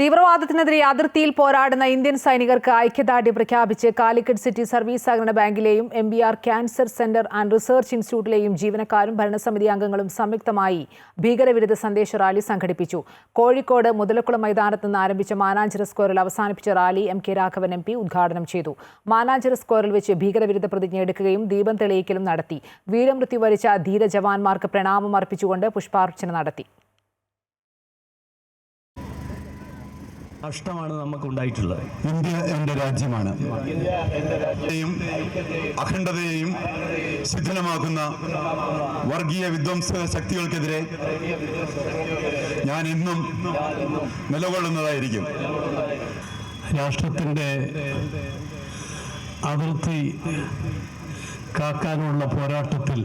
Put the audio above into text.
തീവ്രവാദത്തിനെതിരെ അതിർത്തിയിൽ പോരാടുന്ന ഇന്ത്യൻ സൈനികർക്ക് ഐക്യദാർഢ്യം പ്രഖ്യാപിച്ച് കാലിക്കറ്റ് സിറ്റി സർവീസ് സഹകരണ ബാങ്കിലെയും MBR cancer centre and research ഇൻസ്റ്റിറ്റ്യൂട്ടിലെയും ജീവനക്കാരും ഭരണസമിതി അംഗങ്ങളും സംയുക്തമായി ഭീകരവിരുദ്ധ സന്ദേശ റാലി സംഘടിപ്പിച്ചു. കോഴിക്കോട് മുതലക്കുളം മൈതാനത്ത് നിന്ന് ആരംഭിച്ച മാനാഞ്ചിറ സ്ക്വയറിൽ അവസാനിപ്പിച്ച റാലി MK രാഘവൻ MP ഉദ്ഘാടനം ചെയ്തു. മാനാഞ്ചിറ സ്ക്വയറിൽ വെച്ച് ഭീകരവിരുദ്ധ പ്രതിജ്ഞ എടുക്കുകയും ദീപം തെളിയിക്കലും നടത്തി. വീരമൃത്യു വരിച്ച ധീര ജവാന്മാർക്ക് പ്രണാമം അർപ്പിച്ചുകൊണ്ട് പുഷ്പാർച്ചന നടത്തി. നഷ്ടമാണ് നമുക്കുണ്ടായിട്ടുള്ളത്. ഇന്ത്യ എൻ്റെ രാജ്യമാണ്. അഖണ്ഡതയെയും ശിഥിലമാക്കുന്ന വർഗീയ വിധ്വംസക ശക്തികൾക്കെതിരെ ഞാൻ ഇന്നും നിലകൊള്ളുന്നതായിരിക്കും. രാഷ്ട്രത്തിൻ്റെ അതിർത്തി കാക്കാനുള്ള പോരാട്ടത്തിൽ